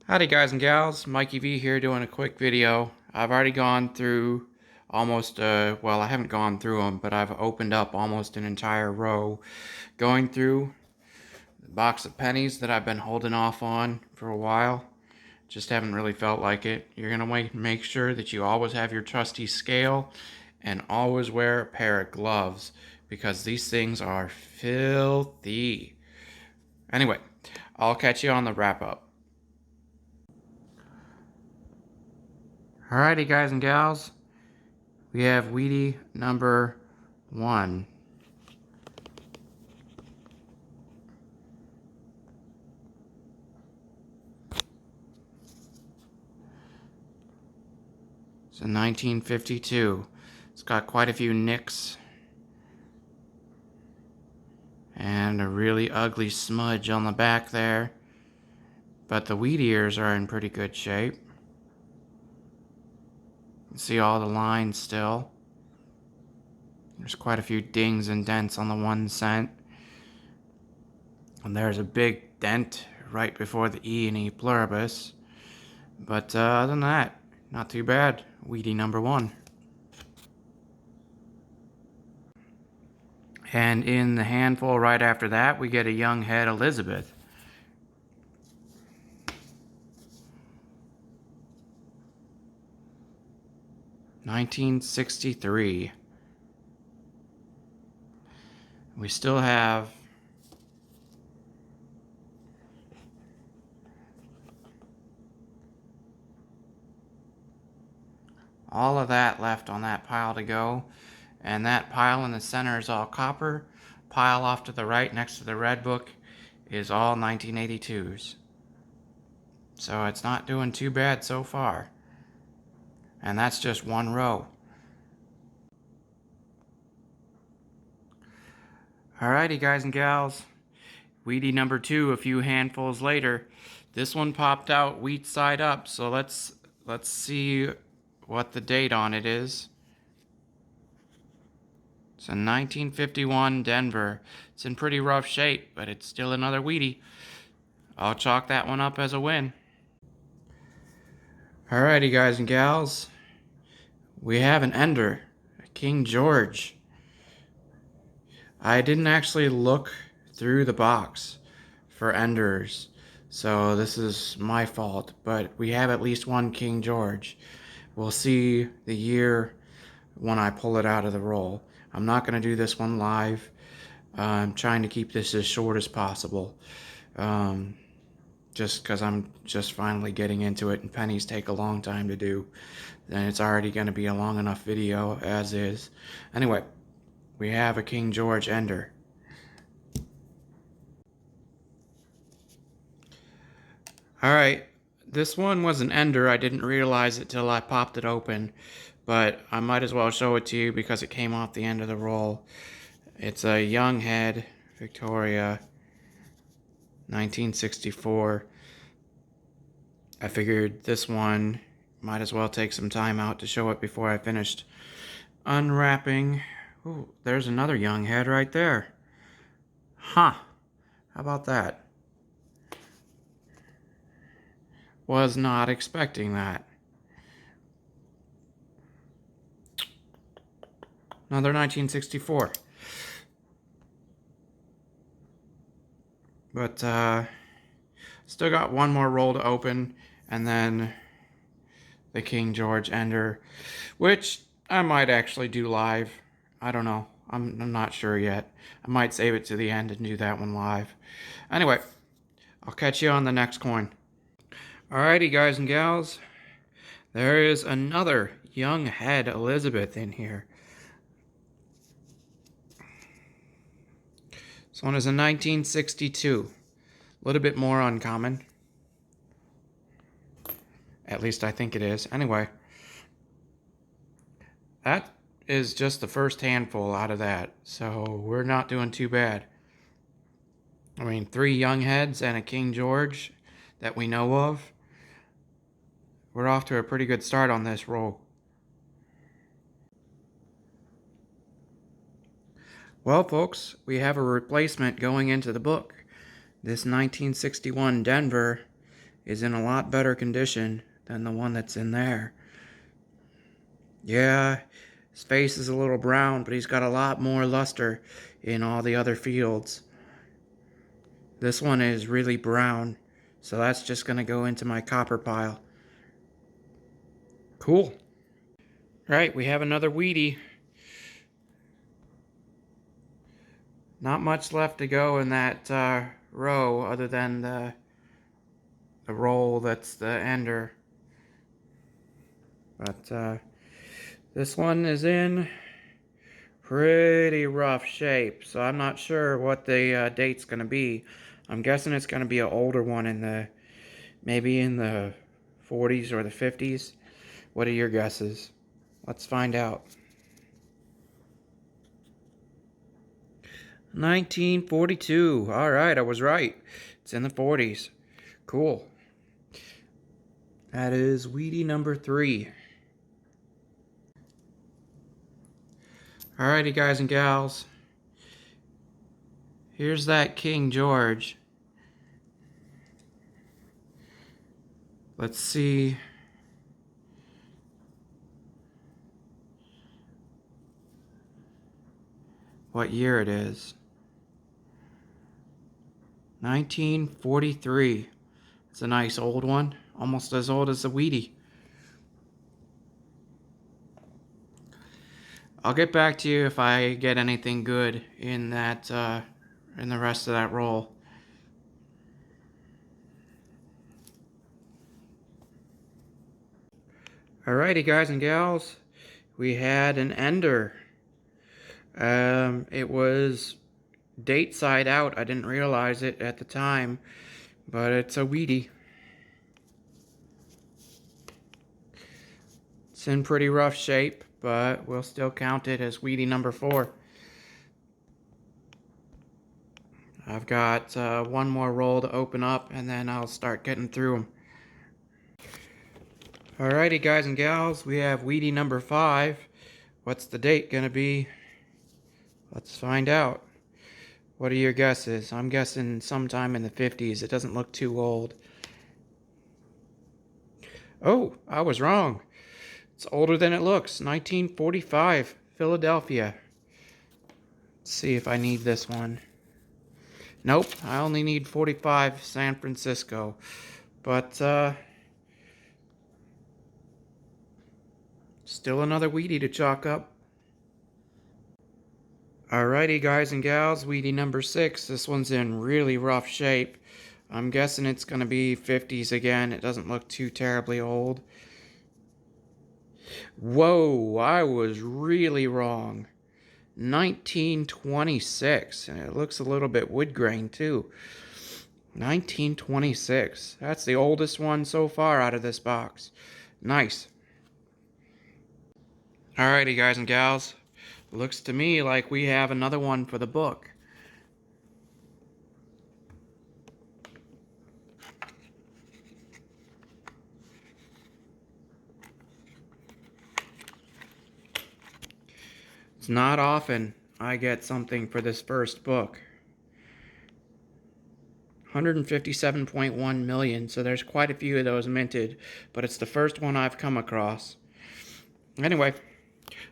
Howdy guys and gals, Mikey V here doing a quick video. I've already gone through almost, well I haven't gone through them, but I've opened up almost an entire row. Going through the box of pennies that I've been holding off on for a while. Just haven't really felt like it. You're going to make sure that you always have your trusty scale and always wear a pair of gloves because these things are filthy. Anyway, I'll catch you on the wrap up. Alrighty guys and gals, we have Wheatie number 1. It's a 1952. It's got quite a few nicks and a really ugly smudge on the back there, but the wheat ears are in pretty good shape. You can see all the lines still. There's quite a few dings and dents on the 1 cent. And there's a big dent right before the E and E pluribus. But other than that, not too bad. Wheatie number 1. And in the handful right after that, we get a young head Elizabeth. $1963. We still have all of that left on that pile to go. And that pile in the center is all copper. Pile off to the right next to the red book is all 1982s. So it's not doing too bad so far. And that's just one row. Alrighty guys and gals, Wheatie number 2 a few handfuls later. This one popped out wheat side up, so let's see what the date on it is. It's a 1951 Denver. It's in pretty rough shape, but it's still another Wheatie. I'll chalk that one up as a win. Alrighty guys and gals, we have an ender, a King George. I didn't actually look through the box for enders, so this is my fault, but we have at least one King George. We'll see the year when I pull it out of the roll. I'm not going to do this one live. I'm trying to keep this as short as possible. Just because I'm just finally getting into it and pennies take a long time to do. Then it's already going to be a long enough video as is. Anyway, we have a King George ender. Alright, this one was an ender. I didn't realize it till I popped it open, but I might as well show it to you because it came off the end of the roll. It's a young head, Victoria, 1964. I figured this one might as well take some time out to show it before I finished unwrapping. Ooh, there's another young head right there. Huh, how about that? Was not expecting that. Another 1964. But still got one more roll to open, and then the King George ender, which I might actually do live. I don't know. I'm not sure yet. I might save it to the end and do that one live. Anyway, I'll catch you on the next coin. Alrighty guys and gals, there is another young head Elizabeth in here. This one is a 1962. A little bit more uncommon. At least I think it is. Anyway, that is just the first handful out of that. So we're not doing too bad. I mean, 3 young heads and a King George that we know of. We're off to a pretty good start on this roll. Well, folks, we have a replacement going into the book. This 1961 Denver is in a lot better condition than the one that's in there. Yeah, his face is a little brown, but he's got a lot more luster in all the other fields. This one is really brown, so that's just going to go into my copper pile. Cool. Right, we have another Wheatie. Not much left to go in that row other than the roll that's the ender. But this one is in pretty rough shape, so I'm not sure what the date's going to be. I'm guessing it's going to be an older one in the maybe in the 40s or the 50s. What are your guesses? Let's find out. 1942. All right, I was right. It's in the 40s. Cool. That is Wheatie number 3. Alrighty, guys and gals. Here's that King George. Let's see. What year it is. 1943. It's a nice old one. Almost as old as the Wheatie. I'll get back to you if I get anything good in that, in the rest of that roll. Alrighty, guys and gals. We had an ender. It was date side out. I didn't realize it at the time, but it's a Wheatie. It's in pretty rough shape, but we'll still count it as Wheatie number 4. I've got one more roll to open up, and then I'll start getting through them. Alrighty, guys and gals, we have Wheatie number 5. What's the date gonna be? Let's find out. What are your guesses? I'm guessing sometime in the 50s. It doesn't look too old. Oh, I was wrong. It's older than it looks. 1945, Philadelphia. Let's see if I need this one. Nope, I only need 45, San Francisco. But, still another Wheatie to chalk up. Alrighty, guys and gals, Wheatie number 6. This one's in really rough shape. I'm guessing it's going to be 50s again. It doesn't look too terribly old. Whoa, I was really wrong. 1926. And it looks a little bit wood grain too. 1926. That's the oldest one so far out of this box. Nice. Alrighty, guys and gals. Looks to me like we have another one for the book. It's not often I get something for this first book. 157.1 million, so there's quite a few of those minted, but it's the first one I've come across. Anyway,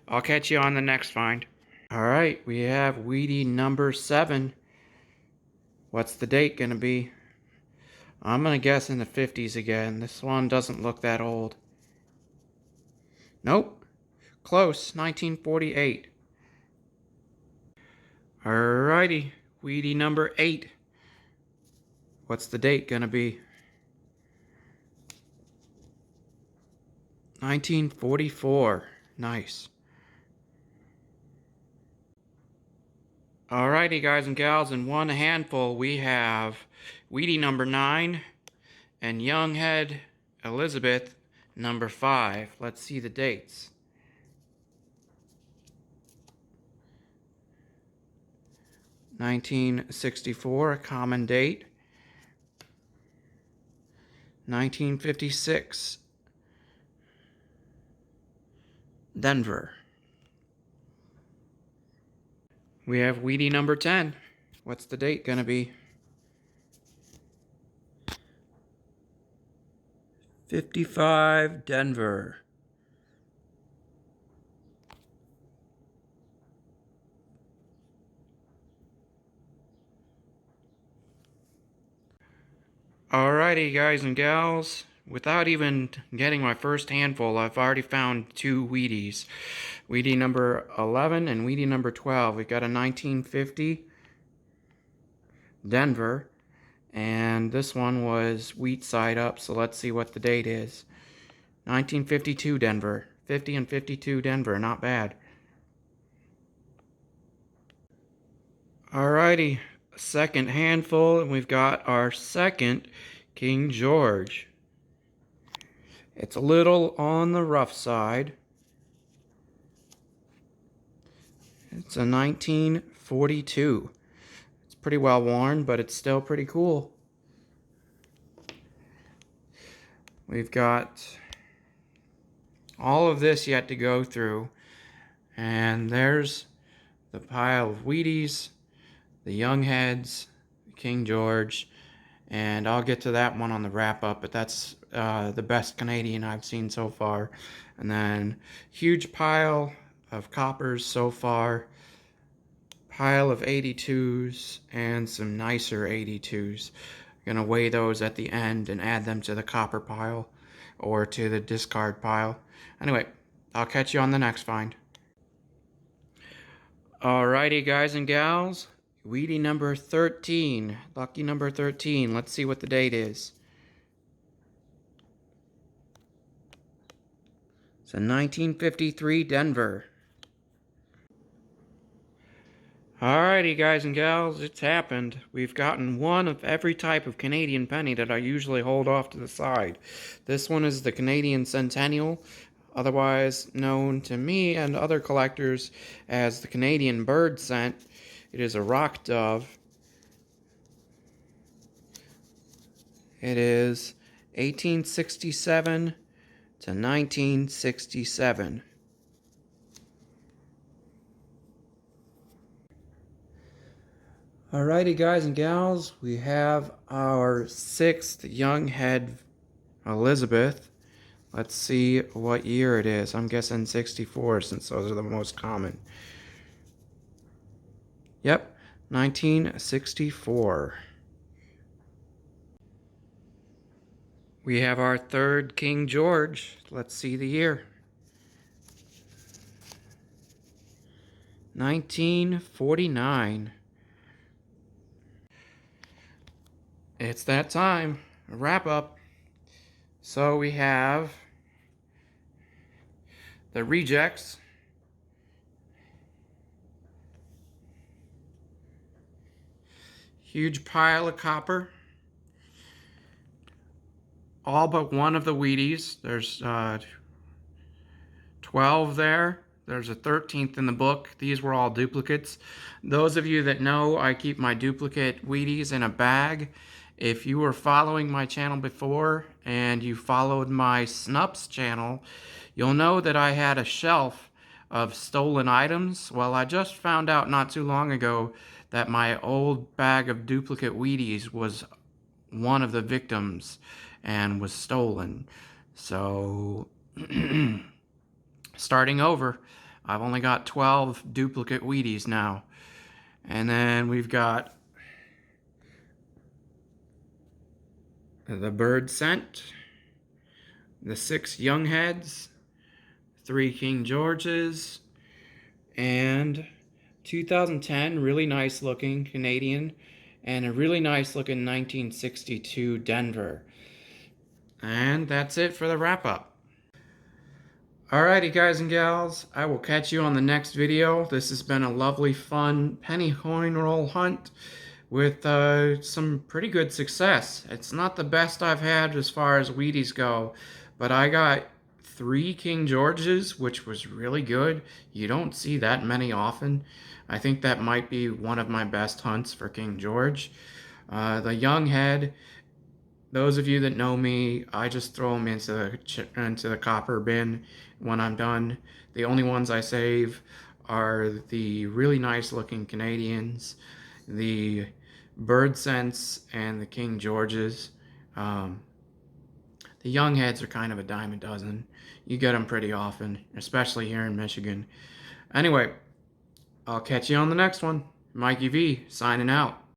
I'll catch you on the next find. Alright, we have Wheatie number 7. What's the date gonna be? I'm gonna guess in the 50s again. This one doesn't look that old. Nope. Close. 1948. Alrighty. Wheatie number 8. What's the date gonna be? 1944. Nice. Alrighty, guys and gals, in one handful we have Wheatie number 9 and Younghead Elizabeth number 5. Let's see the dates. 1964, a common date. 1956, Denver. We have Wheatie number 10. What's the date gonna be? 55 Denver. Alrighty, guys and gals, without even getting my first handful, I've already found two Wheaties. Wheatie number 11 and Wheatie number 12. We've got a 1950 Denver, and this one was wheat side up, so let's see what the date is. 1952 Denver. 50 and 52 Denver, not bad. Alrighty, second handful, and we've got our second King George. It's a little on the rough side. It's a 1942. It's pretty well worn, but it's still pretty cool. We've got all of this yet to go through. And there's the pile of Wheaties, the Young Heads, King George, and I'll get to that one on the wrap up, but that's the best Canadian I've seen so far. And then huge pile of coppers so far, pile of 82s, and some nicer 82s. Gonna weigh those at the end and add them to the copper pile or to the discard pile. Anyway, I'll catch you on the next find. Alrighty, guys and gals, Wheatie number 13, lucky number 13. Let's see what the date is. It's a 1953 Denver. Alrighty, guys and gals, it's happened. We've gotten one of every type of Canadian penny that I usually hold off to the side. This one is the Canadian Centennial, otherwise known to me and other collectors as the Canadian Bird Cent. It is a rock dove. It is 1867 to 1967. Alrighty, guys and gals, we have our sixth young head Elizabeth. Let's see what year it is. I'm guessing 64 since those are the most common. Yep, 1964. We have our third King George. Let's see the year. 1949. It's that time. A wrap up. So we have the rejects. Huge pile of copper. All but one of the Wheaties. There's 12 there. There's a 13th in the book. These were all duplicates. Those of you that know, I keep my duplicate Wheaties in a bag. If you were following my channel before and you followed my Snups channel, you'll know that I had a shelf of stolen items. Well, I just found out not too long ago that my old bag of duplicate Wheaties was one of the victims and was stolen. So, starting over, I've only got 12 duplicate Wheaties now. And then we've got the Bird Cent, the 6 Young Heads, 3 King Georges, and 2010 really nice looking Canadian, and a really nice looking 1962 Denver. And that's it for the wrap up. Alrighty, guys and gals, I will catch you on the next video. This has been a lovely, fun penny coin roll hunt with some pretty good success. It's not the best I've had as far as Wheaties go, but I got 3 King Georges, which was really good. You don't see that many often. I think that might be one of my best hunts for King George. The Young Head, those of you that know me, I just throw them into the copper bin when I'm done. The only ones I save are the really nice looking Canadians, the Bird Cents, and the King Georges. The young heads are kind of a dime a dozen. You get them pretty often, especially here in Michigan. Anyway, I'll catch you on the next one. Mikey V, signing out.